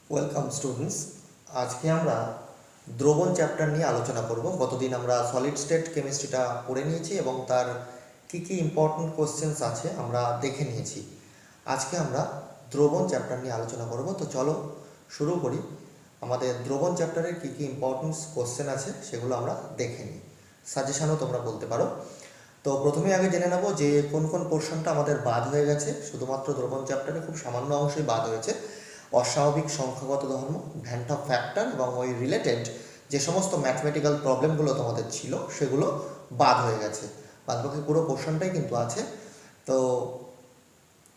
Welcome students. আজকে আমরা দ্রবণ চ্যাপ্টার নিয়ে আলোচনা করব। গতদিন আমরা সলিড স্টেট কেমিস্ট্রিটা পড়ে নিয়েছি এবং তার কি ইম্পর্টেন্ট কোশ্চেন্স আছে আমরা দেখে নিয়েছি। আজকে আমরা দ্রবণ চ্যাপ্টার নিয়ে আলোচনা করব। তো চলো শুরু করি। আমাদের দ্রবণ চ্যাপ্টারের কি ইম্পর্টেন্ট কোশ্চেন আছে সেগুলো আমরা দেখে নিই, সাজেশনও তোমরা বলতে পারো। তো প্রথমে আগে জেনে নেব যে কোন কোন পোর্শনটা আমাদের বাদ হয়ে গেছে। শুধুমাত্র দ্রবণ চ্যাপ্টারে খুব সামান্য অংশই বাদ হয়েছে। অস্বাভাবিক সংখ্যাগত ধর্ম, ভ্যান্ট অফ ফ্যাক্টর এবং ওই রিলেটেড যে সমস্ত ম্যাথমেটিক্যাল প্রবলেমগুলো তোমাদের ছিল সেগুলো বাদ হয়ে গেছে। বাদবাকি পুরো পোর্শনটাই কিন্তু আছে। তো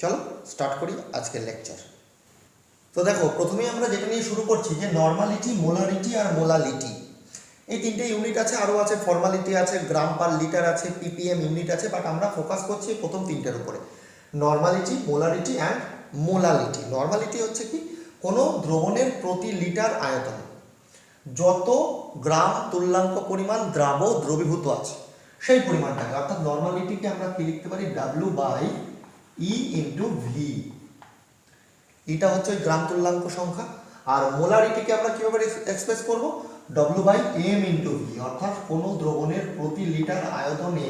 চলো স্টার্ট করি আজকের লেকচার। তো দেখো, প্রথমেই আমরা যেটা নিয়ে শুরু করছি যে নর্মালিটি, মোলারিটি আর মোলালিটি, এই তিনটে ইউনিট আছে। আরও আছে ফর্মালিটি আছে, গ্রাম পার লিটার আছে, পিপিএম ইউনিট আছে, বাট আমরা ফোকাস করছি প্রথম তিনটের উপরে, normality, molarity and molality. Normality হচ্ছে কি, কোনো দ্রবণের প্রতি লিটার আয়তনে যত গ্রাম তুল্যাঙ্ক পরিমাণ দ্রবীভূত আছে সেই পরিমাণটাকে, অর্থাৎ নর্মালিটিকে আমরা কি লিখতে পারি, W/E × V। এটা হচ্ছে ওই গ্রাম তুল্যাঙ্ক সংখ্যা। আর মোলারিটিকে আমরা কিভাবে এক্সপ্রেস করব, W/M × V, অর্থাৎ কোনো দ্রবণের প্রতি লিটার আয়তনে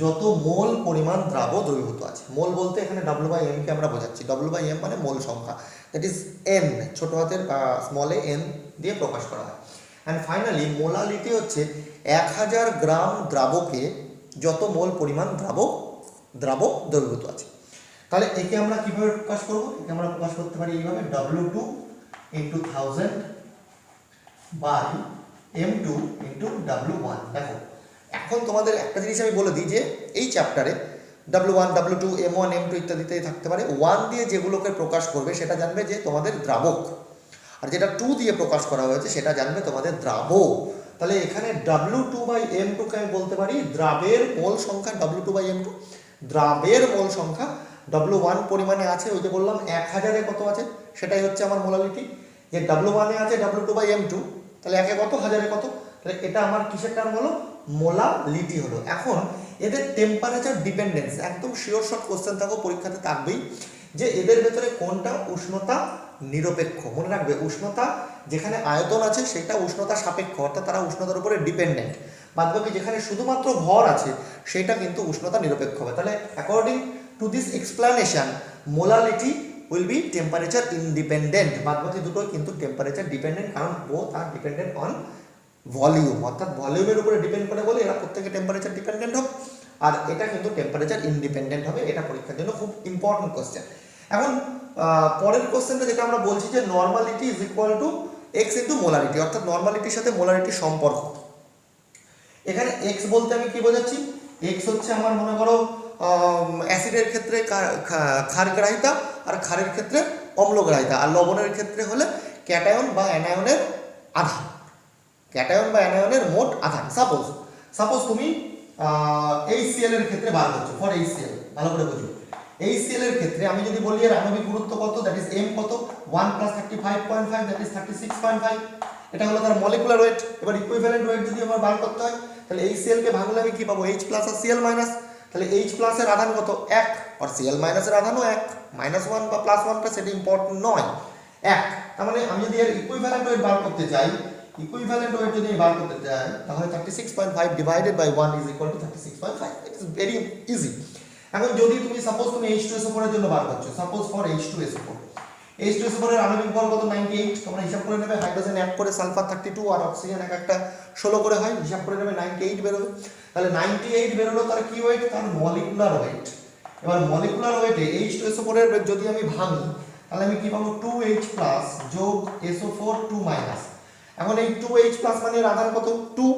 যত মোল পরিমাণ দ্রবীভূত আছে। মোল বলতে এখানে W/M কে আমরা বোঝাচ্ছি। W/M মানে মোল সংখ্যা, দ্যাট ইজ N, ছোট হাতের স্মলে n দিয়ে প্রকাশ করা হয়। অ্যান্ড ফাইনালি মোলালিটি হচ্ছে 1000 গ্রাম দ্রাবকে যত মোল পরিমাণ দ্রাব দ্রবীভূত আছে। তাহলে একে আমরা কিভাবে প্রকাশ করব, একে আমরা প্রকাশ করতে পারি এইভাবে, W2 × 1000 বাই M2 × W1। দেখো, এখন তোমাদের একটা জিনিস আমি বলে দিই যে এই চ্যাপ্টারে W1, W2, M1, M2 ইত্যাদিতে থাকতে পারে। 1 দিয়ে যেগুলোকে প্রকাশ করবে সেটা জানবে যে তোমাদের দ্রাবক, আর যেটা 2 দিয়ে প্রকাশ করা হয়েছে সেটা জানবে তোমাদের দ্রাবক। তাহলে এখানে W2/M2 কে আমি বলতে পারি দ্রাবের মোল সংখ্যা, W2/M2 দ্রাবের মোল সংখ্যা। W1 পরিমাণে আছে, ওই যে বললাম 1000-এ কত আছে সেটাই হচ্ছে আমার মোলালিটি। যে W1-এ আছে W2/M2, তাহলে একে কত, 1000-এ কত, তাহলে এটা আমার কিসের টার্ম হলো, মোলালিটি হলো। এখন এদের টেম্পারেচার ডিপেন্ডেন্স, একদম শিওর শর্ট কোশ্চেন থাকো, পরীক্ষাতে থাকবেই, যে এদের ভেতরে কোনটা উষ্ণতা নিরপেক্ষ। মনে রাখবে, উষ্ণতা যেখানে আয়তন আছে সেটা উষ্ণতা সাপেক্ষ, অর্থাৎ তারা উষ্ণতার উপরে ডিপেন্ডেন্ট। বাদবাকি যেখানে শুধুমাত্র ভর আছে সেটা কিন্তু উষ্ণতা নিরপেক্ষ হবে। তাহলে according to this explanation molality will be temperature independent. বাদবাকি দুটোই কিন্তু টেম্পারেচার ডিপেন্ডেন্ট, কারণ both are dependent on volume, অর্থাৎ ভলিউমের উপরে ডিপেন্ড করে বলে এরা প্রত্যেকে টেম্পারেচার ডিপেন্ডেন্ট হবে, আর এটা কিন্তু টেম্পারেচার ইন্ডিপেন্ডেন্ট হবে। এটা পরীক্ষার জন্য খুব ইম্পর্টেন্ট কোশ্চেন। এখন পরের কোশ্চেনটা যেটা আমরা বলছি যে normality is equal two X × molarity, অর্থাৎ নর্মালিটির সাথে মোলারিটির সম্পর্ক। এখানে X বলতে আমি কি বোঝাচ্ছি, X হচ্ছে আমার মনে করো অ্যাসিডের ক্ষেত্রে ক্ষারগ্রাহিতা, আর ক্ষারের ক্ষেত্রে অম্লগ্রাহিতা, আর লবণের ক্ষেত্রে হলে ক্যাটায়ন বা অ্যানায়নের আধান, ক্যাটায়ন বা অ্যানায়নের মোট আধান। সাপোজ তুমি HCl এর ক্ষেত্রে বার করছো, ফর HCl, ভালো করে বুঝো। HCl এর ক্ষেত্রে আমি যদি বলি এর আণবিক গুরুত্ব কত, দ্যাট ইজ M কত, 1 + 35.5, দ্যাট ইজ 36.5, এটা হলো তার মলিকুলার ওয়েট। এবার ইকুইভ্যালেন্ট ওয়েট যদি আমার বার করতে হয়, তাহলে HCl কে ভাঙলে আমি কি পাবো, H+ আর Cl-। তাহলে H+ এর আধান কত, 1, আর Cl- এর আধানও 1, -1 বা +1টা সেটা ইম্পর্টেন্ট নয়, 1। তার মানে আমি যদি এর ইকুইভ্যালেন্ট ওয়েট বার করতে চাই, ইকুইভ্যালেন্ট ওয়েট যদি বার করতে চাই, তাহলে 36.5 divided by 1 is equal to 36.5। It is very easy. এখন যদি তুমি সাপোজ তুমি H2SO4 এর জন্য বার করছো, সাপোজ ফর H2SO4, H2SO4 এর আণবিক ভর কত, 98, তোমরা হিসাব করে নেবে। হাইড্রোজেন 1 করে, সালফার 32 আর অক্সিজেন এক একটা 16 করে হয়, হিসাব করে নেবে, 98 বেরোবে। তাহলে 98 বেরোলো, তার কি ওয়েট, তার মলিকুলার ওয়েট। এবার মলিকুলার ওয়েটে H2SO4 এর যদি আমি ভাঙি, তাহলে আমি কি পাবো, 2H+ যোগ SO4 2-। এখন এই 2H+ মানে এর আধান কত, 2,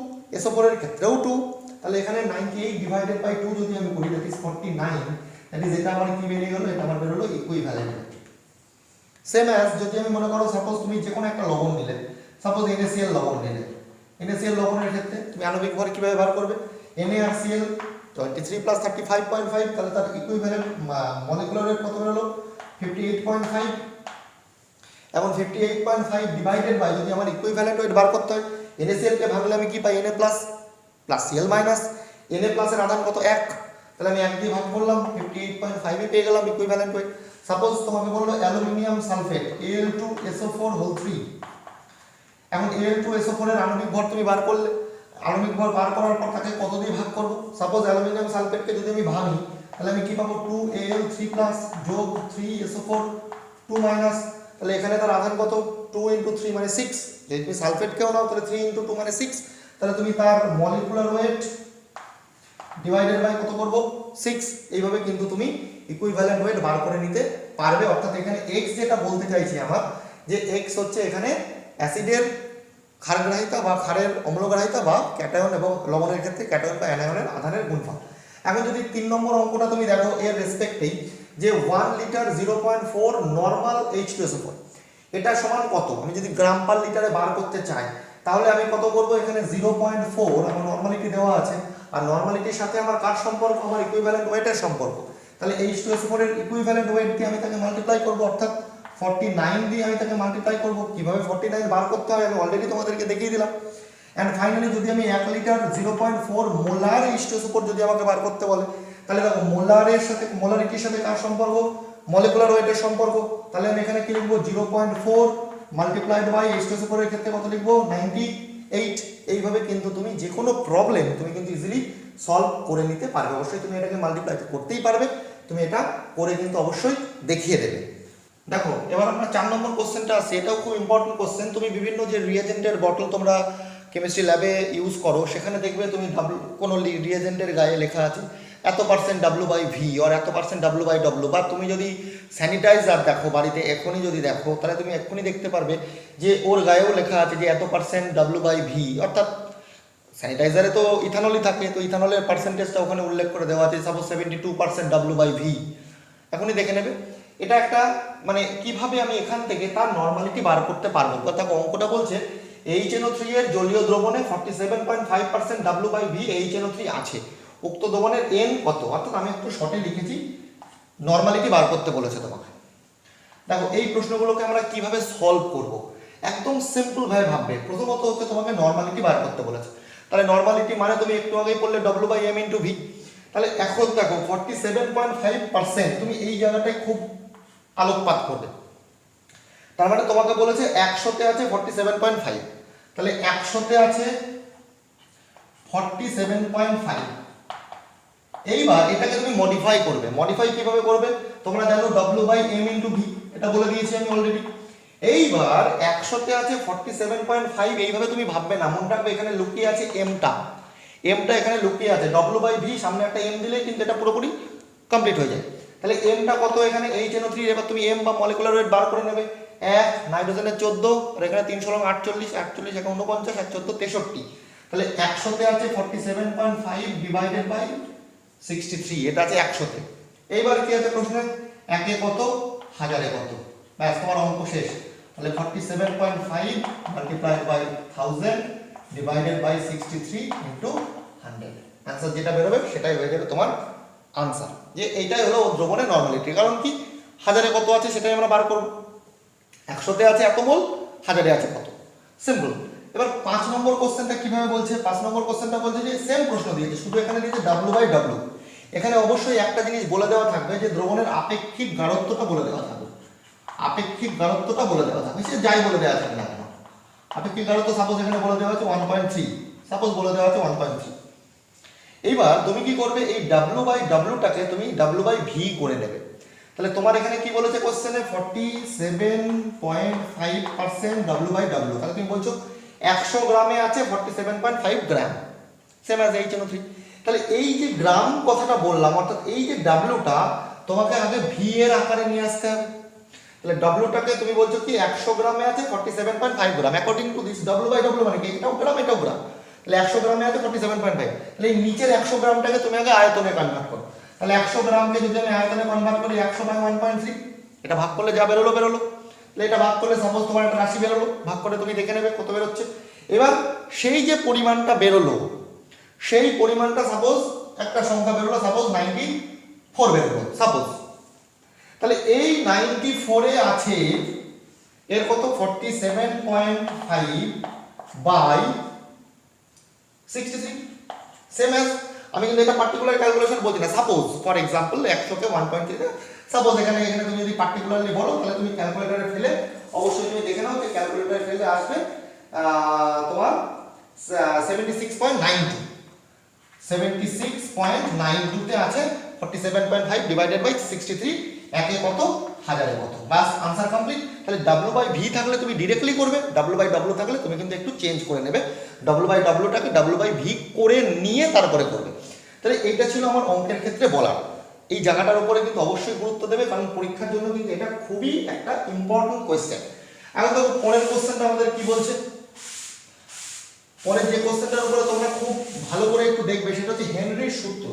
SO4 এর ক্ষেত্রেও 2, তাহলে এখানে 98 ডিভাইডেড বাই 2 যদি আমি করি, দ্যাট ইজ 49, দ্যাট ইজ এটা আমার কি বেরিয়ে গেল, এটা আমার বেরোলো ইকুইভ্যালেন্ট। সেম অ্যাজ যদি আমি মনে করো সাপোজ তুমি যে কোনো একটা লবণ নিলে, সাপোজ NaCl লবণ নিলে, NaCl লবণের ক্ষেত্রে তুমি আণবিক ভর কিভাবে বার করবে, Na আর Cl 23 + 35.5, তাহলে তার ইকুইভ্যালেন্ট মলিকুলার ওয়েট কত বেরোলো, 58.5। এখন 58.5 ডিভাইডেড বাই, যদি আমার ইকুইভ্যালেন্ট ওয়েট বার করতে হয়, NaCl কে ভাঙলে আমি কি পাই, Na+ + Cl-। Na+ এর আধান কত, 1, তাহলে আমি 1 দিয়ে ভাগ করলাম, 58.5 এ পেয়ে গেলাম ইকুইভ্যালেন্ট ওয়েট। সাপোজ তোমাকে বললো অ্যালুমিনিয়াম সালফেট Al2SO4 হোল 3। এখন Al2SO4 এর আণবিক ভর তুমি বার করলে, আণবিক ভর বার করার পর তাকে কত দিয়ে ভাগ করব? সাপোজ অ্যালুমিনিয়াম সালফেটকে যদি আমি ভাঙি তাহলে আমি কি পাবো? 2Al3+ যোগ 3SO4 2 মাইনাস, তাহলে এখানে তার আধান কত? 2 × 3 মানে 6। যদি তুমি সালফেটকেও নাও তাহলে 3 × 2 মানে 6, তাহলে তুমি তার মলিকুলার ওয়েট ডিভাইডেড বাই কত করব? 6। এইভাবে কিন্তু তুমি ইকুইভ্যালেন্ট ওয়েট বার করে নিতে পারবে। অর্থাৎ এখানে x যেটা বলতে চাইছি আমার, যে x হচ্ছে এখানে অ্যাসিডের ক্ষারগ্রাহিতা বা ক্ষারের অম্লগ্রাহিতা বা ক্যাটায়ন, এবং লবণের ক্ষেত্রে ক্যাটায়ন বা অ্যানায়নের আধানের গুণফল। এখন যদি 3 নম্বর অঙ্কটা তুমি দেখো এর রেসপেক্টেই, যে 1 লিটার 0.4 নরমাল H2SO4 এটা সমান কত? আমি যদি গ্রাম পার লিটারে বার করতে চাই তাহলে আমি কত করব? এখানে 0.4 আমার নরমালিটি দেওয়া আছে, আর নরমালিটির সাথে আমার কার সম্পর্ক? আমার ইকুইভ্যালেন্ট ওয়েটের সম্পর্ক। তাহলে H2SO4 এর ইকুইভ্যালেন্ট ওয়েট দিয়ে আমি তাকে মাল্টিপ্লাই করব, অর্থাৎ 49 দিয়ে আমি তাকে মাল্টিপ্লাই করব। কিভাবে 49 বার করতে হয় আমি অলরেডি তোমাদেরকে দেখিয়ে দিলাম। এন্ড ফাইনালি যদি আমি 1 লিটার 0.4 মোলার H2SO4 যদি আমাকে বার করতে বলে, তাহলে দেখো মোলারের সাথে, মোলারিটির সাথে কার সম্পর্ক? মলিকুলার ওয়েটের সম্পর্ক। তাহলে আমি এখানে কি লিখব? 0.4 মাল্টিপ্লাইড বাই H2SO4 এর ক্ষেত্রে কত লিখব? 98। এইভাবে কিন্তু তুমি যে কোনো প্রবলেম তুমি কিন্তু ইজিলি সলভ করে নিতে পারবে। অবশ্যই তুমি এটাকে মাল্টিপ্লাই করতেই পারবে, তুমি এটা করে কিন্তু অবশ্যই দেখিয়ে দেবে। দেখো এবার আমরা 4 নম্বর কোশ্চেনটা আসছে, এটাও খুব ইম্পর্টেন্ট কোশ্চেন। তুমি বিভিন্ন যে রিয়েজেন্টের বটল তোমরা কেমিস্ট্রি ল্যাবে ইউজ করো, সেখানে দেখবে তুমি কোনো রিয়েজেন্টের গায়ে লেখা আছে এত % W/V আর এত % W/W, বা তুমি যদি স্যানিটাইজার দেখো বাড়িতে এখনই যদি দেখো তাহলে তুমি এক্ষুনি দেখতে পারবে যে ওর গায়েও লেখা আছে যে এত % W/V, অর্থাৎ স্যানিটাইজারে তো ইথানলই থাকে, তো ইথানলের পার্সেন্টেজটা ওখানে উল্লেখ করে দেওয়া আছে, সাপোজ 72% W/V। এখনই দেখে নেবে। এটা একটা মানে কিভাবে আমি এখান থেকে তার নরমালিটি বার করতে পারবো। দেখো অঙ্কটা বলছে HNO3 এর জলীয় দ্রবণে 47.5% W/V HNO3 আছে, উক্ত দ্রবণের N কত? অর্থাৎ আমি একটু শর্টে লিখেছি, নরমালিটি বার করতে বলেছে তোমাকে। দেখো এই প্রশ্নগুলোকে আমরা কিভাবে সলভ করব, একদম সিম্পল ভাবে ভাববে। প্রথমত হচ্ছে তোমাকে নরমালিটি বার করতে বলেছে, তাহলে নরমালিটি মানে তুমি একটু আগেই পড়লে W/M × V। তাহলে এখন দেখো 47.5% তুমি এই জায়গাটায় খুব আলোকপাত করবে। তার মানে তোমাকে বলেছে 100তে আছে 47.5, তাহলে 100তে আছে 47.5। এইবার এটাকে তুমি মডিফাই করবে। মডিফাই কিভাবে করবে? তোমরা জানো W/M × V, এটা বলে দিয়েছি আমি অলরেডি। এইবার 100তে আছে 47.5, এইভাবে তুমি ভাববে না, মনে রাখবে এখানে লুকিয়ে আছে এমটা এখানে লুকিয়ে আছে। W/V সামনে একটা M দিলে কিন্তু এটা পুরোপুরি কমপ্লিট হয়ে যায়। তাহলে এমটা কত? এখানে HNO3, এবার তুমি M বা মলিকুলার ওয়েট বার করে নেবে। 1 নাইট্রোজেনের 14, আর এখানে 3 × 48, 48 × 49, 1 14 63। তাহলে 100তে আছে 47.5 ডিভাইডেড বাই 63, এটা আছে 100তে। এইবার কি আছে প্রশ্নে? একে কত, হাজারে কত, ব্যাস তোমার অঙ্ক শেষ। তাহলে 47.5 multiplied by 1000 divided by 63 × 100, answer যেটা বের হবে সেটাই হয়ে যাবে তোমার आंसर। যে এইটাই হলো দ্রবণের নরমালিটি। কারণ কি হাজারে কত আছে সেটাই আমরা বার করব। 100তে আছে এত মোল, হাজারে আছে কত, সিম্পল। এবার 5 নম্বর কোশ্চেনটা কিভাবে বলছে? 5 নম্বর কোশ্চেনটা বলছে যে সেম প্রশ্ন দিয়েছে, শুধু এখানে দিয়েছে W/W। এখানে অবশ্যই একটা জিনিস বলে দেওয়া থাকবে যে দ্রবণের আপেক্ষিক গাঢ়ত্বটা বলে দেওয়া থাকবে। আপেক্ষিক গাঢ়ত্বটা বলে দেওয়া থাকবে, সে যাই বলে দেওয়া থাকবে না কেন। আপেক্ষিক গাঢ়ত্ব সাপোজ এখানে বলে দেওয়া আছে 1.3, সাপোজ বলে দেওয়া আছে 1.3। এইবার তুমি কি করবে? এই W/W-টাকে তুমি W/V করে নেবে। তাহলে তোমার এখানে কি বলেছে কোশ্চেনে? 47.5% W/W। তাহলে তুমি বলছো 100 গ্রামে আছে 47.5 গ্রাম, সেম অ্যাজ HNO3। তাহলে এই যে গ্রাম কথাটা বললাম, অর্থাৎ এই যে W-টা তোমাকে আগে V এর আকারে নিয়ে আসতে হবে। তাহলে W-টাকে তুমি বলছো কি 100 গ্রামে আছে 47.5 গ্রাম, অ্যাকর্ডিং টু দিস W/W মানে কি? এটাও গ্রাম এটাও গ্রাম। তাহলে 100 গ্রামে আছে 47.5। তাহলে এই নিচের 100 গ্রামটাকে তুমি আগে আয়তনে কনভার্ট করো। তাহলে 100 গ্রামকে যদি আমি আয়তনে কনভার্ট করি 100/1.3, এটা ভাগ করলে যা বেরোলো। তাহলে এটা ভাগ করলে সাপোজ তোমার একটা রাশি বেরোলো, ভাগ করে তুমি দেখে নেবে কত বেরোচ্ছে। এবার সেই যে পরিমাণটা বেরোলো, সেই পরিমাণটা সাপোজ একটা সংখ্যা বেরোলো, সাপোজ 94 বেরোলো সাপোজ। তাহলে এই 94-এ আছে এর কত? 47.5/63, সেম অ্যাজ। আমি কিন্তু এটা পার্টিকুলার ক্যালকুলেশন বলছি না, সাপোজ ফর এক্সাম্পল 100কে 1.3 সাপোজ এখানে এখানে তুমি যদি পার্টিকুলারলি বলো তাহলে তুমি ক্যালকুলেটরে ফেলে অবশ্যই তুমি দেখে নাও যে ক্যালকুলেটরে ফেলে আসবে তোমার 76.92 76.92 তে আছে 47.5 ডিভাইডেড বাই 63 একে কত হাজারে কত, বাস आंसर কমপ্লিট। তাহলে w/v থাকলে তুমি डायरेक्टली করবে, w/w থাকলে তুমি কিন্তু একটু চেঞ্জ করে নেবে, w/w টাকে w/v করে নিয়ে তারপরে করবে। তাহলে এইটা ছিল আমার অঙ্কের ক্ষেত্রে বলার। এই জায়গাটার উপরে কিন্তু অবশ্যই গুরুত্ব দেবে, কারণ পরীক্ষার জন্য কিন্তু এটা খুবই একটা ইম্পর্টেন্ট কোশ্চেন। এখন তো পরের কোশ্চেনটা আমাদের কি বলছে, পরের যে কোশ্চেনটার উপরে তোমরা খুব ভালো করে একটু দেখবে সেটা হচ্ছে হেনরির সূত্র।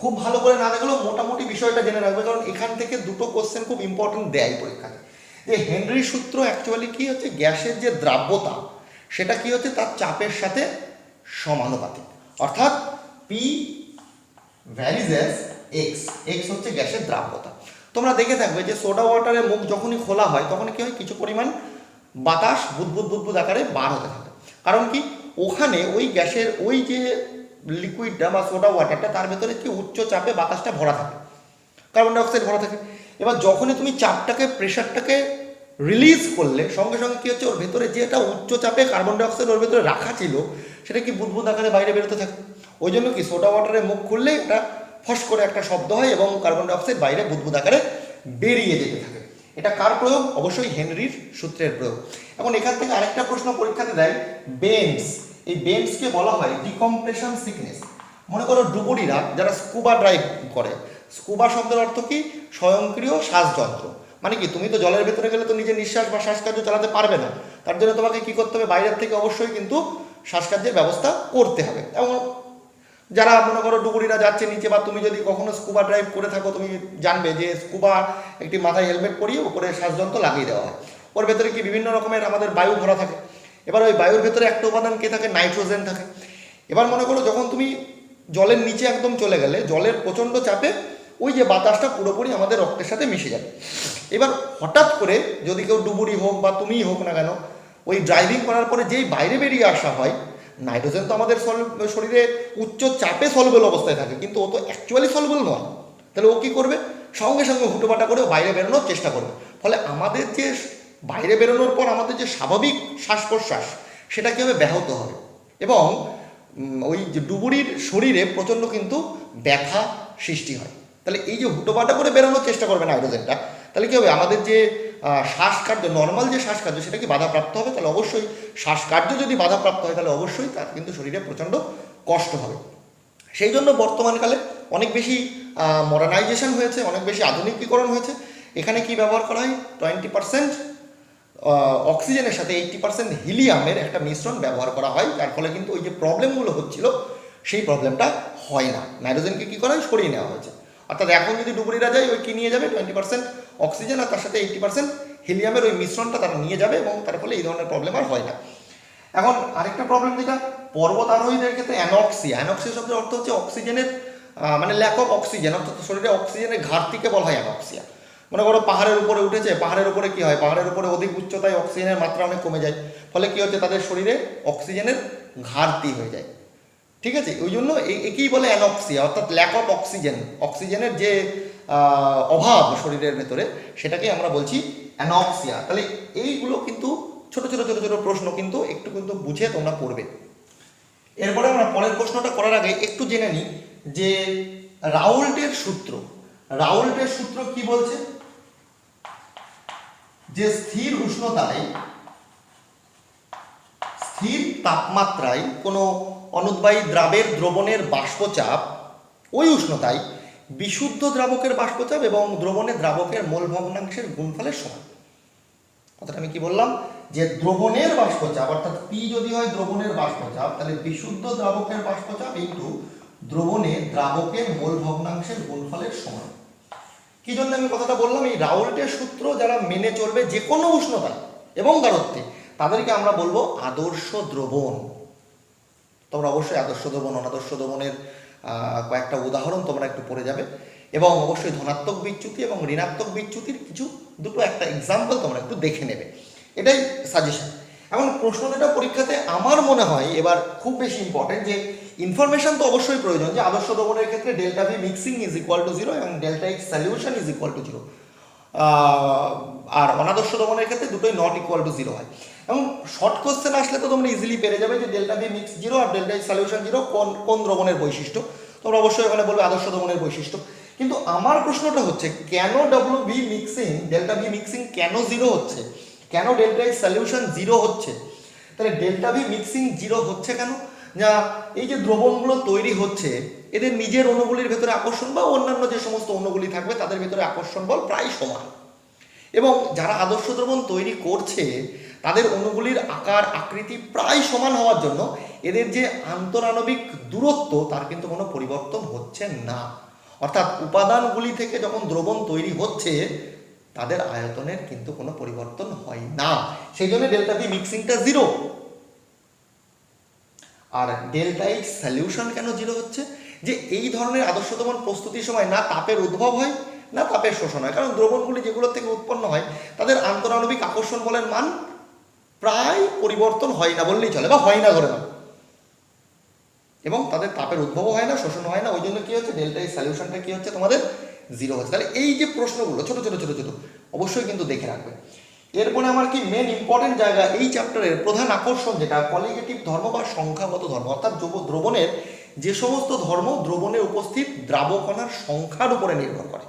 খুব ভালো করে না দেখলেও মোটামুটি বিষয়টা জেনে রাখবে, কারণ এখান থেকে দুটো কোশ্চেন খুব ইম্পর্টেন্ট দেয় পরীক্ষাতে। যে হেনরির সূত্র অ্যাকচুয়ালি কি হচ্ছে, গ্যাসের যে দ্রাব্যতা সেটা কি হচ্ছে তার চাপের সাথে সমানুপাতিক, অর্থাৎ P varies S x, x হচ্ছে গ্যাসের দ্রাব্যতা। তোমরা দেখে থাকবে যে সোডা ওয়াটারের মুখ যখনই খোলা হয় তখন কি হয়, কিছু পরিমাণ বাতাস বুদবুদ বুদবুদ আকারে বার হতে থাকে। কারণ কি, ওখানে ওই গ্যাসের ওই যে লিকুইডটা বা সোডা ওয়াটারটা তার ভেতরে কি উচ্চ চাপে বাতাসটা ভরা থাকে, কার্বন ডাইঅক্সাইড ভরা থাকে। এবার যখনই তুমি চাপটাকে প্রেশারটাকে রিলিজ করলে সঙ্গে সঙ্গে কি হচ্ছে, ওর ভেতরে যে একটা উচ্চ চাপে কার্বন ডাইঅক্সাইড ওর ভেতরে রাখা ছিল সেটা কি বুদবুদ আকারে বাইরে বেরোতে থাকে। ওই জন্য কি সোডা ওয়াটারের মুখ খুললে একটা ফস করে একটা শব্দ হয় এবং কার্বন ডাইঅক্সাইড বাইরে বুদবুদ আকারে বেরিয়ে যেতে থাকে। এটা কার প্রয়োগ? অবশ্যই হেনরির সূত্রের প্রয়োগ। এখন এখান থেকে আরেকটা প্রশ্ন পরীক্ষাতে দেয়, বেন্স। এই বেন্সকে বলা হয় ডিকম্প্রেশন সিকনেস। মনে করো ডুবুরিরা যারা স্কুবা ড্রাইভ করে, স্কুবা শব্দের অর্থ কি, স্বয়ংক্রিয় শ্বাসযন্ত্র। মানে কি, তুমি তো জলের ভেতরে গেলে তো নিজের নিঃশ্বাস বা শ্বাসকার্য চালাতে পারবে না, তার জন্য তোমাকে কি করতে হবে, বাইরের থেকে অবশ্যই কিন্তু শ্বাসকার্যের ব্যবস্থা করতে হবে। এবং যারা মনে করো ডুবুরিরা যাচ্ছে নিচে, বা তুমি যদি কখনো স্কুবা ড্রাইভ করে থাকো তুমি জানবে যে স্কুবা একটি মাথায় হেলমেট পরিয়ে উপরে শ্বাসযন্ত্র লাগিয়ে দেওয়া হয়। ওর ভেতরে কি বিভিন্ন রকমের আমাদের বায়ু ভরা থাকে। এবার ওই বায়ুর ভেতরে একটা উপাদান কে থাকে, নাইট্রোজেন থাকে। এবার মনে করো যখন তুমি জলের নিচে একদম চলে গেলে, জলের প্রচণ্ড চাপে ওই যে বাতাসটা পুরোপুরি আমাদের রক্তের সাথে মিশে যাবে। এবার হঠাৎ করে যদি কেউ ডুবুরি হোক বা তুমিই হোক না কেন, ওই ড্রাইভিং করার পরে যেই বাইরে বেরিয়ে আসা হয়, নাইট্রোজেন তো আমাদের শরীরে উচ্চ চাপে সলবেল অবস্থায় থাকে, কিন্তু ও তো অ্যাকচুয়ালি সলবেল নয়। তাহলে ও কী করবে, সঙ্গে সঙ্গে হুটোপাটা করে বাইরে বেরোনোর চেষ্টা করবে। ফলে আমাদের যে বাইরে বেরোনোর পর আমাদের যে স্বাভাবিক শ্বাস প্রশ্বাস সেটা কীভাবে ব্যাহত হবে, এবং ওই যে ডুবুরির শরীরে প্রচণ্ড কিন্তু ব্যথা সৃষ্টি হয়। তাহলে এই যে হুটোপাটা করে বেরোনোর চেষ্টা করবে নাইট্রোজেনটা, তাহলে কী হবে, আমাদের যে শ্বাসকার্য, নর্মাল যে শ্বাসকার্য সেটা কি বাধাপ্রাপ্ত হবে। তাহলে অবশ্যই শ্বাসকার্য যদি বাধাপ্রাপ্ত হয় তাহলে অবশ্যই তার কিন্তু শরীরে প্রচণ্ড কষ্ট হবে। সেই জন্য বর্তমানকালে অনেক বেশি মডার্নাইজেশন হয়েছে, অনেক বেশি আধুনিকীকরণ হয়েছে। এখানে কি ব্যবহার করা হয়, 20% অক্সিজেনের সাথে 80% হিলিয়ামের একটা মিশ্রণ ব্যবহার করা হয়। তার ফলে কিন্তু ওই যে প্রবলেমগুলো হচ্ছিল সেই প্রবলেমটা হয় না। নাইট্রোজেনকে কী করা হয়, সরিয়ে নেওয়া হয়েছে। অর্থাৎ এখন যদি ডুবুরিরা যায়, ওই কী নিয়ে যাবে, 20% অক্সিজেন আর তার সাথে 80% হিলিয়ামের ওই মিশ্রণটা তারা নিয়ে যাবে, এবং তার ফলে এই ধরনের প্রবলেম আর হয় না। এখন আরেকটা প্রবলেম যেটা পর্বত আরোহীদের ক্ষেত্রে, অ্যানক্সিয়া। অ্যানক্সিয়া শব্দের অর্থ হচ্ছে অক্সিজেনের মানে ল্যাক অফ অক্সিজেন, অর্থাৎ শরীরে অক্সিজেনের ঘাটতিকে বলা হয় অ্যানক্সিয়া। মনে করো পাহাড়ের উপরে উঠেছে, পাহাড়ের উপরে কি হয়, পাহাড়ের উপরে অধিক উচ্চতায় অক্সিজেনের মাত্রা অনেক কমে যায়, ফলে কি হচ্ছে, তাদের শরীরে অক্সিজেনের ঘাটতি হয়ে যায়। ঠিক আছে, ওই জন্য একেই বলে অ্যানক্সিয়া, অর্থাৎ ল্যাক অফ অক্সিজেন, অক্সিজেনের যে অভাব শরীরের ভেতরে সেটাকে আমরা বলছি অ্যানক্সিয়া। তাহলে এইগুলো কিন্তু ছোট ছোট ছোট ছোট প্রশ্ন কিন্তু একটু কিন্তু বুঝে তোমরা পড়বে। এরপরে আমরা পরের প্রশ্নটা করার আগে একটু জেনে নিই যে রাউল্টের সূত্র। রাউল্টের সূত্র কি বলছে, যে স্থির উষ্ণতায়, স্থির তাপমাত্রায় কোনো অনুদ্বায়ী দ্রাবের দ্রবণের বাষ্পচাপ ওই উষ্ণতায় বিশুদ্ধ দ্রাবকের বাষ্পচাপ এবং দ্রবণের দ্রাবকের মোল ভগ্নাংশের গুণফলের সমান। কথাটা আমি কি বললাম, যে দ্রবণের বাষ্পচাপ অর্থাৎ পি যদি হয় দ্রবণের বাষ্পচাপ, তাহলে বিশুদ্ধ দ্রাবকের বাষ্পচাপ ইনটু দ্রবণের দ্রাবকের মোল ভগ্নাংশের গুণফলের সমান। কি জন্য আমি কথাটা বললাম, এই রাউল্টের সূত্র যারা মেনে চলবে যে কোনো উষ্ণতা এবং গাঢ়ত্বে, তাদেরকে আমরা বলবো আদর্শ দ্রবণ। তোমরা অবশ্যই আদর্শ দ্রবণ অনাদর্শ দ্রবণের কয়েকটা উদাহরণ তোমরা একটু পড়ে যাবে, এবং অবশ্যই ধনাত্মক বিচ্যুতি এবং ঋণাত্মক বিচ্যুতির কিছু দুটো একটা এক্সাম্পল তোমরা একটু দেখে নেবে, এটাই সাজেশন। এখন প্রশ্ন যেটা পরীক্ষাতে আমার মনে হয় এবার খুব বেশি ইম্পর্টেন্ট, যে ইনফরমেশন তো অবশ্যই প্রয়োজন, যে আদর্শ দ্রবণের ক্ষেত্রে delta V mixing is equal two 0 এবং delta x solution is equal two 0, আর অনাদর্শ দ্রবণের ক্ষেত্রে দুটোই নট ইকুয়াল টু 0 হয়। এবং শর্ট কোশ্চেন আসলে তো তোমরা ইজিলি পেরে যাবে যে ডেল্টা ভি মিক্স 0 আর ডেল্টা এক্স সলিউশন 0 কোন দ্রবণের বৈশিষ্ট্য, তোমরা অবশ্যই ওখানে বলবে আদর্শ দ্রবণের বৈশিষ্ট্য। কিন্তু আমার প্রশ্নটা হচ্ছে কেন W V mixing, delta V mixing কেন 0 হচ্ছে, কেন ডেল্টা এক্স সলিউশন 0 হচ্ছে? তাহলে ডেল্টা ভি মিক্সিং 0 হচ্ছে কেন? যা এই যে দ্রবণগুলো তৈরি হচ্ছে এদের নিজের অণুগুলির ভেতরে আকর্ষণ বা অন্যান্য যে সমস্ত অণুগুলি থাকবে তাদের ভেতরে আকর্ষণ বল প্রায় সমান, এবং যারা আদর্শ দ্রবণ তৈরি করছে তাদের অণুগুলির আকার আকৃতি প্রায় সমান হওয়ার জন্য এদের যে আন্তরাণবিক দূরত্ব তার কিন্তু কোনো পরিবর্তন হচ্ছে না। অর্থাৎ উপাদানগুলি থেকে যখন দ্রবণ তৈরি হচ্ছে তাদের আয়তনের কিন্তু কোনো পরিবর্তন হয় না, সেই জন্য ডেল্টা ভি মিক্সিংটা 0। আর ডেল্টা এইচ সলিউশন কেন 0 হচ্ছে? যে এই ধরনের আদর্শ দ্রবণ প্রস্তুতির সময় না তাপের উদ্ভব হয় না তাপের শোষণ হয়, কারণ দ্রবণগুলি যেগুলো থেকে উৎপন্ন হয় তাদের আন্তরাণবিক আকর্ষণ বলের মান প্রায় পরিবর্তন হয় না বললেই চলে, বা হয় না ধরে নাও, এবং তাদের তাপের উদ্ভব হয় না, শোষণ হয় না, ওই জন্য কি হচ্ছে ডেল্টা এইচ সলিউশনটা কি হচ্ছে তোমাদের 0 হচ্ছে। তাহলে এই যে প্রশ্নগুলো ছোট ছোট ছোট ছোট অবশ্যই কিন্তু দেখে রাখবে। এরপরে আমার কি মেন ইম্পর্টেন্ট জায়গা, এই চ্যাপ্টারের প্রধান আকর্ষণ যেটা কলিগেটিভ ধর্ম বা সংখ্যাগত ধর্ম, অর্থাৎ দ্রবণের যে সমস্ত ধর্ম দ্রবণে উপস্থিত দ্রাবকণার সংখ্যার উপরে নির্ভর করে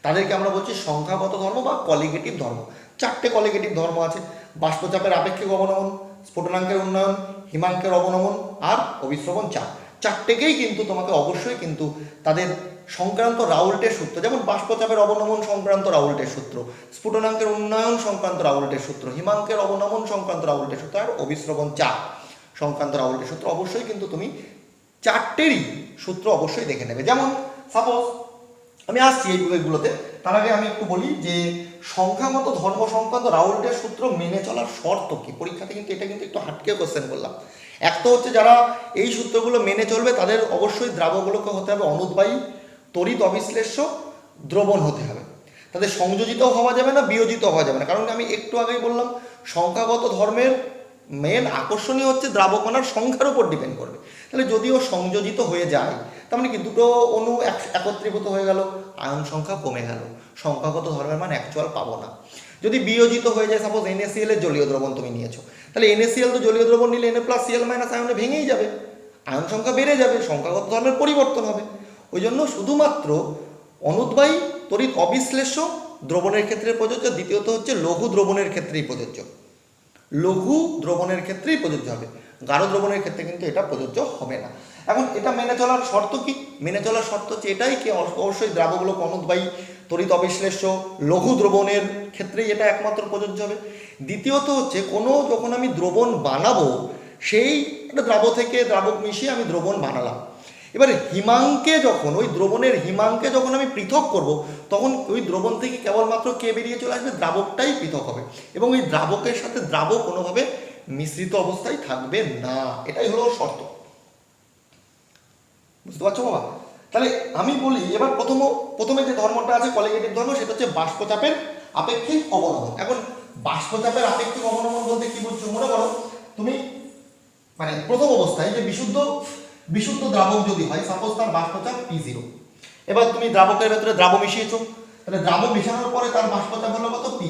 তাদেরকে আমরা বলছি সংখ্যাগত ধর্ম বা কলিগেটিভ ধর্ম। 4টে কলিগেটিভ ধর্ম আছে: বাষ্পচাপের আপেক্ষিক অবনমন, স্ফুটনাঙ্কের উন্নয়ন, হিমাঙ্কের অবনমন আর অভিস্রবণ চাপ। 4টেকেই কিন্তু তোমাকে অবশ্যই কিন্তু তাদের সংক্রান্ত রাউল্টের সূত্র, যেমন বাষ্পচাপের অবনমন সংক্রান্ত রাউল্টের সূত্র, স্ফুটনাঙ্কের উন্নয়ন সংক্রান্ত রাউল্টের সূত্র, হিমাঙ্কের অবনমন সংক্রান্ত রাউল্টের সূত্র আর অভিস্রবণ চাপ সংক্রান্ত রাউল্টের সূত্র অবশ্যই কিন্তু তুমি 4টেরই সূত্র অবশ্যই দেখে নেবে। যেমন সাপোজ আমি আসছি এইগুলোতে, তার আগে আমি একটু বলি যে সংখ্যাগত ধর্ম সংক্রান্ত রাউল্টের সূত্র মেনে চলার শর্ত কি। পরীক্ষাতে কিন্তু এটা কিন্তু একটু হাটকে কোশ্চেন করলাম। এক তো হচ্ছে যারা এই সূত্রগুলো মেনে চলবে তাদের অবশ্যই দ্রাবকগুলোকে হতে হবে অনুদ্বায়ী, তড়িৎ অবিশ্লেষ্য দ্রবণ হতে হবে, তাদের সংযোজিতও হওয়া যাবে না, বিয়োজিত হওয়া যাবে না। কারণ আমি একটু আগেই বললাম সংখ্যাগত ধর্মের মেন আকর্ষণীয় হচ্ছে দ্রাবকণার সংখ্যার উপর ডিপেন্ড করবে। তাহলে যদিও সংযোজিত হয়ে যায় তার মানে কি দুটো অণু একত্রীভূত হয়ে গেল, আয়ন সংখ্যা কমে গেল, সংখ্যাগত ধর্মের মান অ্যাকচুয়াল পাবো না। যদি বিয়োজিত হয়ে যায়, সাপোজ NaCl এর জলীয় দ্রবণ তুমি নিয়েছো, তাহলে NaCl তো জলীয় দ্রবণ নিলে Na+Cl- আয়নে ভেঙেই যাবে, আয়ন সংখ্যা বেড়ে যাবে, সংখ্যাগত ধর্মের পরিবর্তন হবে। ওই জন্য শুধুমাত্র অনুদ্বায়ী তড়িৎ অবিশ্লেষ্য দ্রবণের ক্ষেত্রে প্রযোজ্য, দ্বিতীয়ত হচ্ছে লঘু দ্রবণের ক্ষেত্রেই প্রযোজ্য, লঘু দ্রবণের ক্ষেত্রেই প্রযোজ্য হবে, গাঢ় দ্রবণের ক্ষেত্রে কিন্তু এটা প্রযোজ্য হবে না। এখন এটা মেনে চলার শর্ত কি? মেনে চলার শর্ত হচ্ছে এটাই কি অবশ্যই দ্রাবকগুলো অনুদ্বায়ী তড়িৎ অবিশ্লেষ্য লঘু দ্রবণের ক্ষেত্রেই এটা একমাত্র প্রযোজ্য হবে। দ্বিতীয়ত হচ্ছে কোনো যখন আমি দ্রবণ বানাবো সেই একটা দ্রাবক থেকে দ্রাবক মিশিয়ে আমি দ্রবণ বানালাম, এবারে হিমাঙ্কে যখন ওই দ্রবণের হিমাঙ্কে যখন আমি পৃথক করব তখন ওই দ্রবণ থেকে কেবলমাত্র কে বেরিয়ে চলে আসবে, দ্রাবকটাই পৃথক হবে, এবং ওই দ্রাবকের সাথে দ্রাবক কোনোভাবে মিশ্রিত অবস্থায় থাকবে না। এটাই হলো শর্ত, বুঝতে পারছো বাবা? তাহলে আমি বলি এবার প্রথমে যে ধর্মটা আছে কলিগেটিভ ধর্ম, সেটা হচ্ছে বাষ্পচাপের আপেক্ষিক অবনমন। এখন বাষ্পচাপের আপেক্ষিক অবনমন বলতে কি বুঝছো? মনে করো তুমি মানে প্রথম অবস্থায় যে বিশুদ্ধ দ্রাবক যদি হয়, সাপোজ তার বাষ্পচাপ P0, এবার তুমি দ্রাবকের ভেতরে দ্রাব মিশিয়েছো, তাহলে দ্রাব মিশানোর পরে তার বাষ্পচাপ হলো কত? P।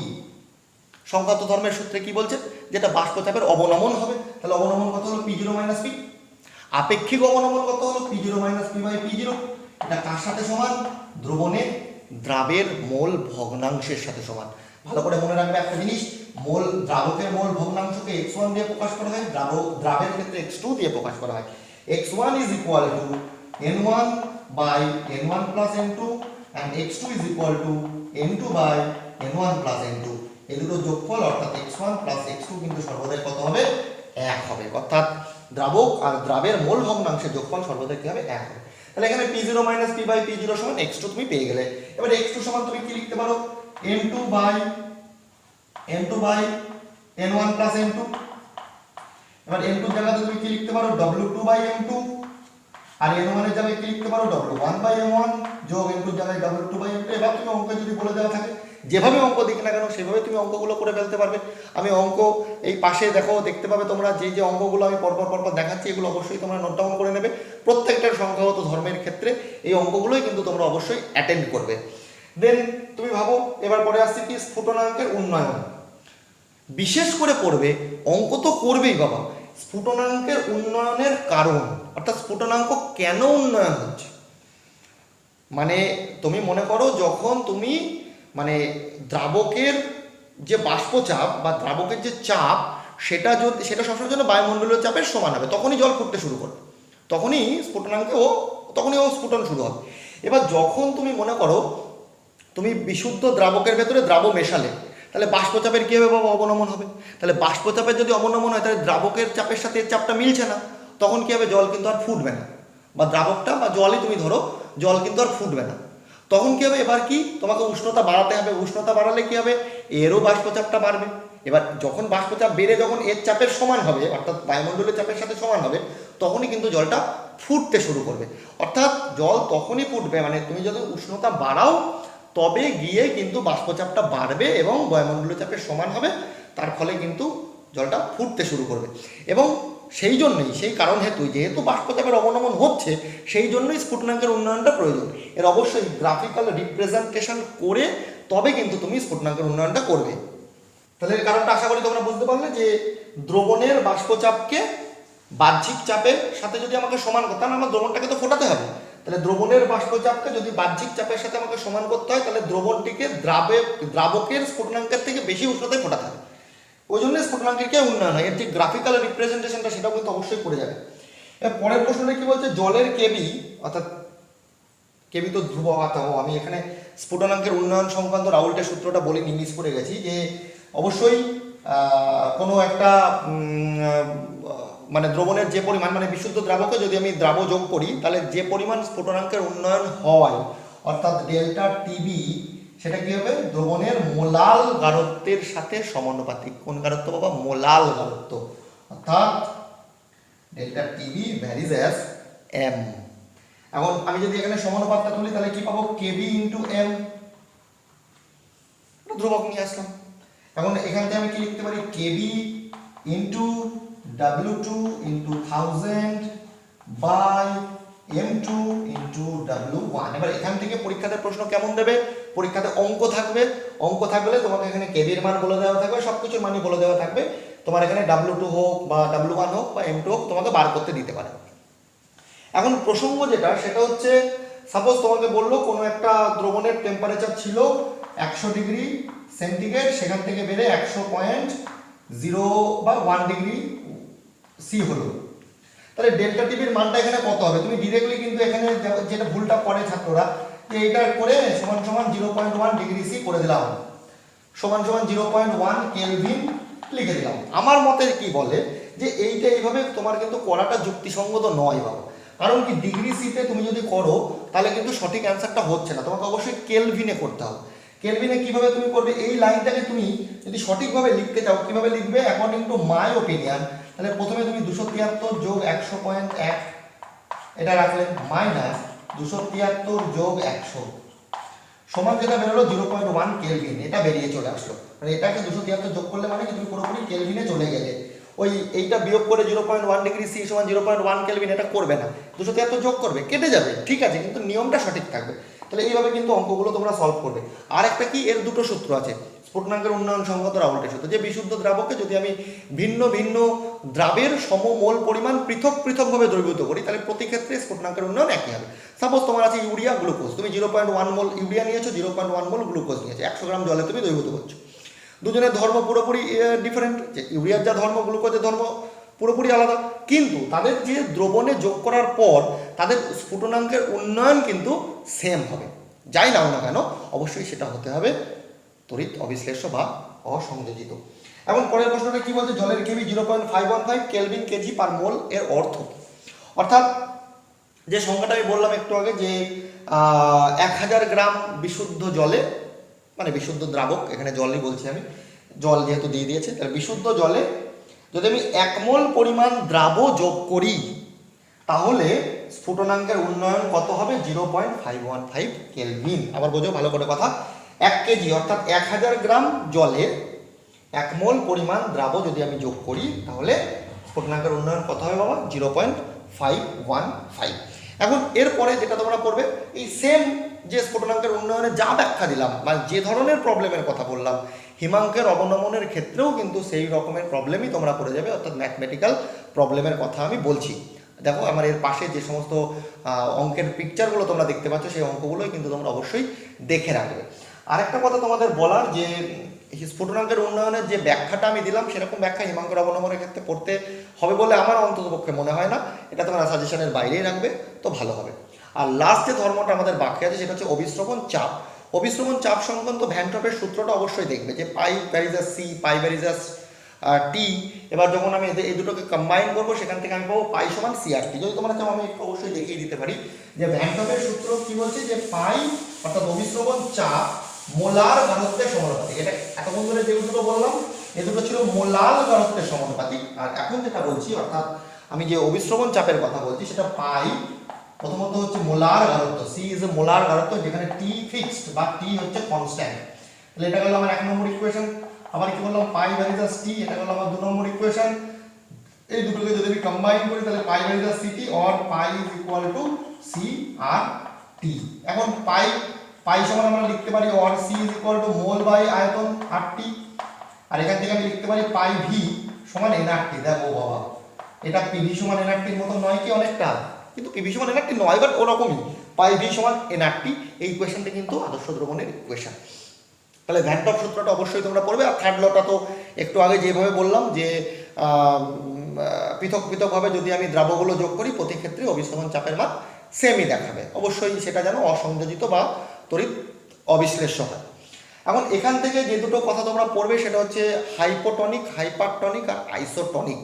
সংখ্যাগত ধর্মের সূত্রে কি বলছে? যেটা বাষ্পচাপের অবনমন হবে, তাহলে অবনমন কত হলো? P0 - P। আপেক্ষিক অবনমন কত হলো? P0 - P/P0। এটা কার সাথে সমান? দ্রবণে দ্রাবের মোল ভগ্নাংশের সাথে সমান। ভালো করে মনে রাখবে একটা জিনিস, দ্রাবকের মোল ভগ্নাংশকে x1 দিয়ে প্রকাশ করা হয়, দ্রাবের ক্ষেত্রে x2 দিয়ে প্রকাশ করা হয়। x1 is equal to n1 by n1 plus n2 and x2 is equal to n2 by n1 plus n2। এই দুটো যোগফল অর্থাৎ x1 plus x2 কিন্তু সর্বদাই কত হবে? 1 হবে। অর্থাৎ দ্রাবক আর দ্রাবের মোল ভগ্নাংশের যোগফল সর্বদাই কি হবে? 1 হবে। তাহলে এখানে P0 - P/P0 সমান x2 তুমি পেয়ে গেলে। এবার x2 সমান তুমি কি লিখতে পারো? n2 by n1 plus n2। এবার n2 এর জায়গাতে তুমি কি লিখতে পারো? W2 by m2। R n1 এর জায়গায় কি লিখতে পারো? W1 by m1 যোগ n2 এর জায়গায় W2 by m2। এবার তুমি অঙ্কে যদি বলে দেওয়া থাকে যেভাবে অঙ্ক দিক না কেন সেভাবে তুমি অঙ্কগুলো করে ফেলতে পারবে। আমি অঙ্ক এই পাশে দেখতে পাবে তোমরা যে অঙ্কগুলো আমি পরপর দেখাচ্ছি এগুলো অবশ্যই তোমরা নোট ডাউন করে নেবে। প্রত্যেকটার সংখ্যাগত ধর্মের ক্ষেত্রে এই অঙ্কগুলোই কিন্তু তোমরা অবশ্যই অ্যাটেন্ড করবে। দেন তুমি ভাবো এবার পরে আসছে কি স্ফুটনাঙ্কের উন্নয়ন। বিশেষ করে পড়বে, অঙ্ক তো করবেই বাবা, স্ফুটনাঙ্কের উন্নয়নের কারণ, অর্থাৎ স্ফুটনাঙ্ক কেন উন্নয়ন হচ্ছে। মানে তুমি মনে করো যখন তুমি মানে দ্রাবকের যে বাষ্পচাপ বা দ্রাবকের যে চাপ সেটা সবসময় জন্য বায়ুমণ্ডলীয় চাপের সমান হবে, তখনই জল ফুটতে শুরু করবে, তখনই ও স্ফুটন শুরু হবে। এবার যখন তুমি মনে করো তুমি বিশুদ্ধ দ্রাবকের ভেতরে দ্রাব মেশালে, তাহলে বাষ্পচাপের কী হবে বাবা? অবনমন হবে। তাহলে বাষ্পচাপের যদি অবনমন হয় তাহলে দ্রাবকের চাপের সাথে এর চাপটা মিলছে না, তখন কী হবে? জল কিন্তু আর ফুটবে না, বা দ্রাবকটা বা জলই তুমি ধরো, জল কিন্তু আর ফুটবে না। তখন কী হবে? এবার কি তোমাকে উষ্ণতা বাড়াতে হবে। উষ্ণতা বাড়ালে কী হবে? এরও বাষ্পচাপটা বাড়বে। এবার যখন বাষ্পচাপ বেড়ে যখন এর চাপের সমান হবে, অর্থাৎ বায়ুমণ্ডলের চাপের সাথে সমান হবে, তখনই কিন্তু জলটা ফুটতে শুরু করবে। অর্থাৎ জল তখনই ফুটবে, মানে তুমি যদি উষ্ণতা বাড়াও তবে গিয়ে কিন্তু বাষ্পচাপটা বাড়বে এবং বায়ুমণ্ডলীয় চাপের সমান হবে, তার ফলে কিন্তু জলটা ফুটতে শুরু করবে। এবং সেই কারণ যেহেতু বাষ্পচাপের অবনমন হচ্ছে, সেই জন্যই স্ফুটনাঙ্কের উন্নয়নটা প্রয়োজন। এর অবশ্যই গ্রাফিক্যাল রিপ্রেজেন্টেশন করে তবে কিন্তু তুমি স্ফুটনাঙ্কের উন্নয়নটা করবে। তাহলে এর কারণটা আশা করি তোমরা বুঝতে পারলে যে দ্রবণের বাষ্পচাপকে বাহ্যিক চাপের সাথে যদি আমাকে সমান করতে হয়, আমার দ্রবণটাকে তো ফোটাতে হবে, তাহলে দ্রবণের বাষ্পচাপকে যদি বাহ্যিক চাপের সাথে আমাকে সমান করতে হয়, তাহলে দ্রবণটিকে দ্রাবকের স্ফুটনাঙ্কের থেকে বেশি উষ্ণতায় ফোটাতে হবে। ওই জন্য স্ফুটনাঙ্কের কি উন্নয়ন হয়, এর যে গ্রাফিক্যাল রিপ্রেজেন্টেশনটা সেটাও কিন্তু অবশ্যই করে যাবে। এর পরের প্রশ্নটা কি বলছে? জলের কেবি, অর্থাৎ কেবি তো ধ্রুব, আমি এখানে স্ফুটনাঙ্কের উন্নয়ন সংক্রান্ত রাউল্টের সূত্রটা বলিনি, মিস করে গেছি, যে অবশ্যই কোনো একটা মানে দ্রবণের যে পরিমাণ, মানে বিশুদ্ধ দ্রাবকে যদি আমি দ্রাব যোগ করি, তাহলে যে পরিমাণ স্ফুটনাঙ্কের উন্নয়ন হয়, অর্থাৎ ডেল্টা টিবি, সেটা কি হবে? দ্রবণের মোলাল গাঢ়ত্বের সাথে সমানুপাতিক। কোন গাঢ়ত্ব বাবা? মোলাল গাঢ়ত্ব। অর্থাৎ delta T B varies as M. এখন আমি যদি এখানে সমানুপাতটা তুলি তাহলে কি পাবো? কেবি ইন্টু এম, ধ্রুবক নিয়ে আসলাম। এখন এখান থেকে আমি কি লিখতে পারি? K B into W2 into 1000 by M2 into W1। এবার এখান থেকে পরীক্ষাতে প্রশ্ন কেমন দেবে? পরীক্ষাতে অঙ্ক থাকবে তোমাকে এখানে কেবির মান বলে দেওয়া থাকবে, সব কিছুর মানই বলে দেওয়া থাকবে। তোমার এখানে W2 হোক বা W1 হোক বা M2 হোক তোমাকে বার করতে দিতে পারে। এখন প্রসঙ্গ সেটা হচ্ছে, সাপোজ তোমাকে বললো কোনো একটা দ্রবণের টেম্পারেচার ছিল 100 ডিগ্রি সেন্টিগ্রেড, সেখান থেকে বেড়ে 100.0 বা 1 ডিগ্রি সি হলো, তাহলে ডেল্টা টিবির মানটা এখানে কত হবে? তুমি ডিরেক্টলি কিন্তু এখানে যেটা ভুলটা করে ছাত্ররা, যে এটা করে সমান সমান 0.1 ডিগ্রি সি করে দিলাম, সমান সমান 0.1 কেলভিন লিখে দিলাম। আমার মতে কি বলে যে এইভাবে তোমার কিন্তু করাটা যুক্তিসঙ্গত নয় বাবা। কারণ কি, ডিগ্রি সিতে তুমি যদি করো তাহলে কিন্তু সঠিক অ্যান্সারটা হচ্ছে না, তোমাকে অবশ্যই কেলভিনে করতে হবে। কেলভিনে কিভাবে তুমি করবে? এই লাইনটাকে তুমি যদি সঠিকভাবে লিখতে চাও, কিভাবে লিখবে? অ্যাকর্ডিং টু মাই ওপিনিয়ন, তাহলে প্রথমে তুমি 273 যোগ 100.1 এটা রাখলে, মাইনাস 273 যোগ 100 সমান যেটা বেরোলো 0.1 কেলভিন, এটা বেরিয়ে চলে আসলো। মানে এটাকে 273 যোগ করলে মানে কি তুমি পুরোপুরি কেলভিনে চলে গেলে। এইটা বিয়োগ করে 0.1 ডিগ্রি সি সমান 0.1 কেলভিন এটা করবে না, 273 যোগ করবে, কেটে যাবে, ঠিক আছে, কিন্তু নিয়মটা সঠিক থাকবে। তাহলে এইভাবে কিন্তু অঙ্কগুলো তোমরা সলভ করবে। আর একটা কি, এর দুটো সূত্র আছে স্ফুটনাঙ্কের উন্নয়ন সংক্রান্ত রাউল্টের সূত্র, যে বিশুদ্ধ দ্রাবকে যদি আমি ভিন্ন ভিন্ন দ্রাবের সমমোল পরিমাণ পৃথকভাবে দ্রবীভূত করি, তাহলে প্রতি ক্ষেত্রে স্ফুটনাঙ্কের উন্নয়ন একই হবে। সাপোজ তোমার আছে ইউরিয়া গ্লুকোজ, তুমি 0.1 মোল ইউরিয়া নিয়েছো, 0.1 মোল গ্লুকোজ নিয়েছো, 100 গ্রাম জলে তুমি দ্রবীভূত করছো। দুজনের ধর্ম পুরোপুরি ডিফারেন্ট, যে ইউরিয়ার যা ধর্ম গ্লুকোজের ধর্ম পুরোপুরি আলাদা, কিন্তু তাদের যে দ্রবণে যোগ করার পর তাদের স্ফুটনাঙ্কের উন্নয়ন কিন্তু সেম হবে। যাই নাও না কেন অবশ্যই সেটা হতে হবে তড়িৎ অবিশ্লেষ্য বা অসংযোজিত। এখন পরের প্রশ্নটা কি বলছে? জলের কেবি 0.515 কেলভিন কেজি পার মোল, এর অর্থ কি? অর্থাৎ যে সংখ্যাটা আমি বললাম একটু আগে, যে 1000 গ্রাম বিশুদ্ধ জলে, মানে বিশুদ্ধ দ্রাবক, এখানে জলই বলছি আমি, জল যেহেতু দিয়ে দিয়েছে, তাহলে বিশুদ্ধ জলে যদি আমি 1 মোল পরিমাণ দ্রাব যোগ করি, তাহলে স্ফুটনাঙ্কের উন্নয়ন কত হবে? 0.515 কেলভিন। আবার বোঝো ভালো করে কথা, 1 কেজি অর্থাৎ 1000 গ্রাম জলে 1 মোল পরিমাণ দ্রাব্য যদি আমি যোগ করি তাহলে স্ফুটনাঙ্কের উন্নয়ন কত হবে বাবা? 0.515। এখন এরপরে যেটা তোমরা করবে, এই সেম যে স্ফুটনাঙ্কের উন্নয়নে যা ব্যাখ্যা দিলাম মানে যে ধরনের প্রবলেমের কথা বললাম, হিমাঙ্কের অবনমনের ক্ষেত্রেও কিন্তু সেই রকমের প্রবলেমই তোমরা করে যাবে, অর্থাৎ ম্যাথমেটিক্যাল প্রবলেমের কথা আমি বলছি। দেখো আমার এর পাশে যে সমস্ত অঙ্কের পিকচারগুলো তোমরা দেখতে পাচ্ছ সেই অঙ্কগুলোই কিন্তু তোমরা অবশ্যই দেখে রাখবে। আরেকটা কথা তোমাদের বলার, যে স্ফুটনাঙ্কের উন্নয়নের যে ব্যাখ্যাটা আমি দিলাম সেরকম ব্যাখ্যা হিমাঙ্কের অবনমনের ক্ষেত্রে পড়তে হবে বলে আমার অন্ততপক্ষে মনে হয় না, এটা তোমরা সাজেশনের বাইরেই রাখবে তো ভালো হবে। আর লাস্ট যে ধর্মটা আমাদের বাকি আছে সেটা হচ্ছে অবিশ্রবণ চাপ। অবিশ্রবণ চাপ সংক্রান্ত ভ্যান টপের সূত্রটা অবশ্যই দেখবে, যে পাই ভ্যারিজাস সি, পাই ভ্যারিজাস টি। এবার যখন আমি এই দুটোকে কম্বাইন করবো সেখান থেকে আমি পাবো পাই সমান সি আর টি। যদি তোমরা চাও আমি একটু অবশ্যই দেখিয়ে দিতে পারি যে ভ্যান টপের সূত্র কি বলছে, যে পাই অর্থাৎ অবিশ্রবণ চাপ মোলার ঘনত্বের সমানুপাতিক। এটা এতক্ষণ ধরে যে দুটো বললাম এই দুটো ছিল মোলার ঘনত্বের সমানুপাতিক, আর এখন যেটা বলছি অর্থাৎ আমি যে অবিশ্রবণ চাপের কথা বলছি সেটা পাই প্রথমত হচ্ছে মোলার ঘনত্ব, সি ইজ এ মোলার ঘনত্ব যেখানে টি ফিক্সড বা টি হচ্ছে কনস্ট্যান্ট। তাহলে এটা গেল আমার 1 নম্বর ইকুয়েশন। আবার কি বললাম, পাই ভ্যারিজাস টি, এটা গেল আমার 2 নম্বর ইকুয়েশন। এই দুটোকে যদি আমি কম্বাইন করি তাহলে পাই ভ্যারিজাস C T or P is equal to C R T. এখন পাই সমান আমরা লিখতে পারি or C is equal to mole by আয়তন আর টি, আর এখান থেকে আমি লিখতে পারি পাই ভি সমান এনআরটি। দেখো বাবা, এটা পিভি সমান এনআরটির মতো নয় কি অনেকটা, কিন্তু পিভি সমান এনআরটি নয়, বাট ওরকমই পাই ভি সমান এনআরটি। এই ইকুয়েশনটা কিন্তু আদর্শ দ্রবণের ইকুয়েশন। তাহলে ভ্যান টপ সূত্রটা অবশ্যই তোমরা পড়বে। আর থার্ড লটা তো একটু আগে যেভাবে বললাম যে পৃথক পৃথকভাবে যদি আমি দ্রাবগুলো যোগ করি প্রতি ক্ষেত্রে অবিশ্রবণ চাপের মান সেমই দেখাবে, অবশ্যই সেটা যেন অসংযোজিত বা তড়িৎ অবিশ্লেষ্য হয়। এখন এখান থেকে যে দুটো কথা তোমরা পড়বে সেটা হচ্ছে হাইপোটনিক, হাইপারটনিক আর আইসোটনিক।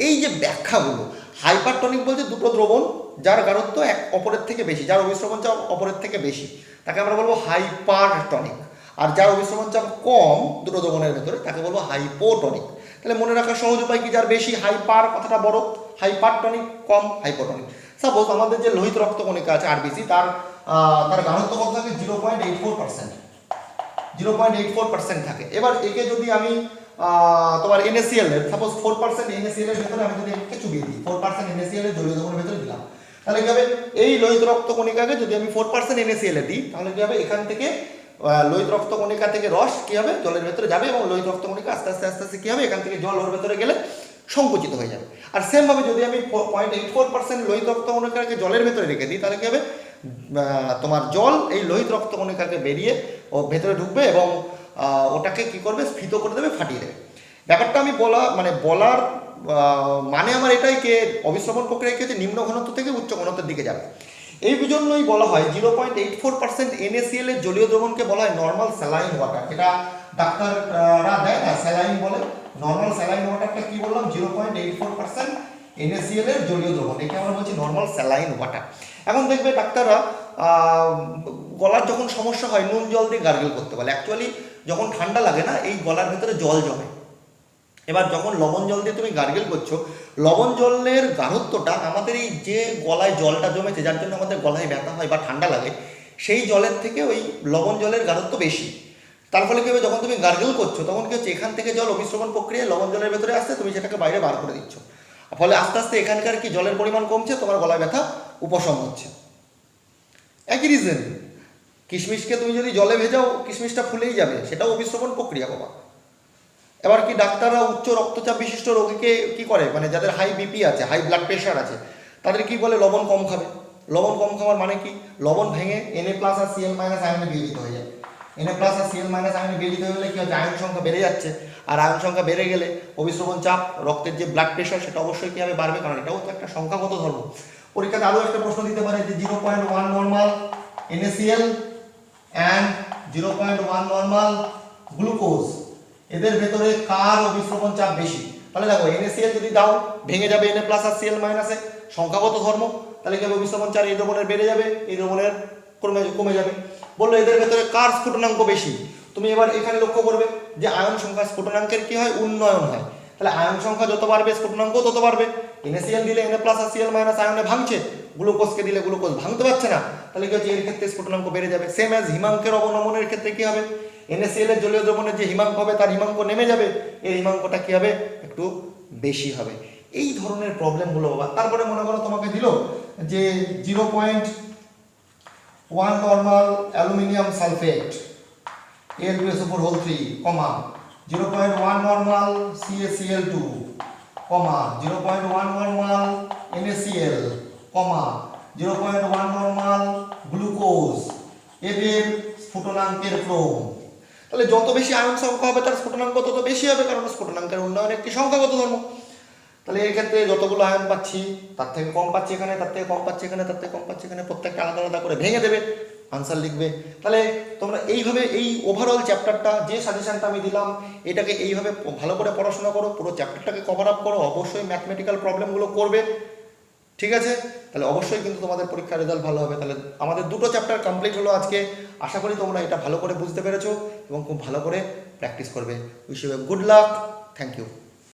এই যে ব্যাখ্যাগুলো, হাইপারটনিক বলছে দুটো দ্রবণ যার গাঢ়ত্ব এক অপরের থেকে বেশি, যার অবিশ্রবণ চাপ অপরের থেকে বেশি, তাকে আমরা বলবো হাইপারটনিক। আর যার অবিশ্রবণ চাপ কম দুটো দ্রবণের ভেতরে তাকে বলবো হাইপোটনিক। তাহলে মনে রাখার সহজ উপায় কি, যার বেশি হাইপার কথাটা বড়, হাইপারটনিক কম হাইপোটনিক। সাপোজ আমাদের যে লোহিত রক্তকণিকা আছে আরবিসি, তার গাঢ়ত্ব কত থাকে 0.84%, 0.84% থাকে। এবার একে যদি আমি তোমার NaCl এর সাপোজ 4% NaCl এর ভেতরে আমি যদি একে চুবিয়ে দিই, 4% NaCl এর জলীয় দ্রবণের ভেতরে দিলাম, তাহলে কি হবে, এই লোহিত রক্তকণিকাকে যদি আমি 4% NaCl এ দিই তাহলে কি হবে, এখান থেকে লোহিত রক্তকণিকা থেকে রস কি হবে জলের ভেতরে যাবে, এবং লোহিত রক্তকণিকা আস্তে আস্তে আস্তে আস্তে কি হবে, এখান থেকে জল ওর ভেতরে গেলে সংকুচিত হয়ে যাবে। আর সেম ভাবে যদি আমি 0.84% লোহিত রক্তকণিকাকে জলের ভেতরে রেখে দিই তাহলে কি হবে, তোমার জল এই লোহিত রক্তকণিকাকে বেরিয়ে ও ভেতরে ঢুকবে এবং ওটাকে কি করবে, স্ফীত করে দেবে, ফাটিয়ে দেবে। ব্যাপারটা আমি বলার মানে আমার এটাই কে অবিশ্রবণ প্রক্রিয়া কি হচ্ছে নিম্ন ঘনত্ব থেকে উচ্চ ঘনত্বের দিকে যাবে। এই জন্যই বলা হয় 0.84% NaCl এর জলীয় দ্রবণকে বলা হয় নর্মাল স্যালাইন ওয়াটার। এটা ডাক্তাররা দেয় না, স্যালাইন বলে। নর্মাল স্যালাইন ওয়াটারটা কি বললাম, 0.84% NaCl এর জলীয় দ্রবণ, একে আমরা বলছি নর্মাল স্যালাইন ওয়াটার। এখন দেখবে ডাক্তাররা গলার যখন সমস্যা হয় নুন জল দিয়ে গার্গেল করতে বলে। অ্যাকচুয়ালি যখন ঠান্ডা লাগে না এই গলার ভেতরে জল জমে, এবার যখন লবণ জল দিয়ে তুমি গার্গেল করছো, লবণ জলের গাঢ়ত্বটা আমাদের এই যে গলায় জলটা জমেছে যার জন্য আমাদের গলায় ব্যথা হয় বা ঠান্ডা লাগে, সেই জলের থেকে ওই লবণ জলের গাঢ়ত্ব বেশি। তার ফলে কি হবে, যখন তুমি গার্গেল করছো তখন কি হচ্ছে, এখান থেকে জল অবিশ্রবণ প্রক্রিয়ায় লবণ জলের ভেতরে আসছে, তুমি সেটাকে বাইরে বার করে দিচ্ছ, ফলে আস্তে আস্তে এখানকার কি জলের পরিমাণ কমছে, তোমার গলায় ব্যথা উপশম হচ্ছে। একই রিজন, কিশমিশকে তুমি যদি জলে ভেজাও কিশমিশটা ফুলেই যাবে, সেটাও অবিশ্রবণ প্রক্রিয়া বাবা। এবার কি ডাক্তাররা উচ্চ রক্তচাপ বিশিষ্ট রোগীকে কি করে, যাদের হাই বিপি আছে, হাই ব্লাড প্রেশার আছে, তাদের কি বলে লবণ কম খাবে। লবণ কম খাওয়ার মানে কি, লবণ ভেঙে Na+ আর Cl- আয়নে বিয়োজিত হয়ে যায়। Na+ আর Cl- আয়নে বিয়োজিত হয়ে গেলে কি হচ্ছে, আয়ন সংখ্যা বেড়ে যাচ্ছে, আর আয়ন সংখ্যা বেড়ে গেলে অবিশ্রবণ চাপ, রক্তের যে ব্লাড প্রেশার সেটা অবশ্যই কি হবে, বাড়বে, কারণ এটাও তো একটা সংখ্যাগত ধর্ম। পরীক্ষাতে আরও একটা প্রশ্ন দিতে পারে যে 0.1 normal NaCl and 0.1 normal glucose, এদের ভেতরে কার অবিশ্রবণ চাপ বেশি। তাহলে দেখো NaCl যদি দাও ভেঙে যাবে Na+ আর Cl- এ, সংখ্যাগত ধর্ম, তাহলে কি অবিশ্রবণ চাপ এই দ্রবণের বেড়ে যাবে, এই দ্রবণের কমে যাবে। বললো এদের ভেতরে কার স্ফুটনাঙ্ক বেশি, তুমি এবার এখানে লক্ষ্য করবে যে আয়ন সংখ্যা স্ফুটনাঙ্কের কি হয়, উন্নয়ন হয়। তাহলে আয়ন সংখ্যা যত বাড়বে স্ফুটনাঙ্ক তত বাড়বে। NaCl দিলে Na+ আর Cl- আয়নে ভাঙছে, গ্লুকোজকে দিলে গ্লুকোজ ভাঙতে পারছে না, তাহলে কি হচ্ছে এর ক্ষেত্রে স্ফুটনাঙ্ক বেড়ে যাবে। সেম অ্যাজ হিমাঙ্কের অবনমনের ক্ষেত্রে কি হবে, NaCl এর জলীয় দ্রবণের যে হিমাঙ্ক হবে তার হিমাঙ্ক নেমে যাবে, এর হিমাঙ্কটা কি হবে একটু বেশি হবে। এই ধরনের প্রবলেমগুলো বাবা। তারপরে মনে করো তোমাকে দিল যে 0.1 normal aluminium sulphate Al2SO4 whole 3, 0.1 normal CaCl2, 0.1 normal NaCl, 0.1 normal glucose, এদের স্ফুটনাঙ্কের ক্রম। তাহলে যত বেশি আয়ন সংখ্যা হবে তার স্ফুটনাঙ্ক তত বেশি হবে, কারণ স্ফুটনাঙ্কের উন্নয়ন একটি সংখ্যাগত ধর্ম। তাহলে এই ক্ষেত্রে যতগুলো আয়ন পাচ্ছি তার থেকে কম পাচ্ছি এখানে, তার থেকে কম পাচ্ছি এখানে, তার থেকে কম পাচ্ছি এখানে, প্রত্যেকটা আলাদা আলাদা করে ভেঙে দেবে, আনসার লিখবে। তাহলে তোমরা এইভাবে এই ওভারঅল চ্যাপ্টারটা যে সাজেশনটা আমি দিলাম এটাকে এইভাবে ভালো করে পড়াশোনা করো, পুরো চ্যাপ্টারটাকে কভার আপ করো, অবশ্যই ম্যাথমেটিক্যাল প্রবলেমগুলো করবে, ঠিক আছে? তাহলে অবশ্যই কিন্তু তোমাদের পরীক্ষার রেজাল্ট ভালো হবে। তাহলে আমাদের দুটো চ্যাপ্টার কমপ্লিট হলো আজকে। আশা করি তোমরা এটা ভালো করে বুঝতে পেরেছো এবং খুব ভালো করে প্র্যাকটিস করবে। Wish you a good luck. Thank you.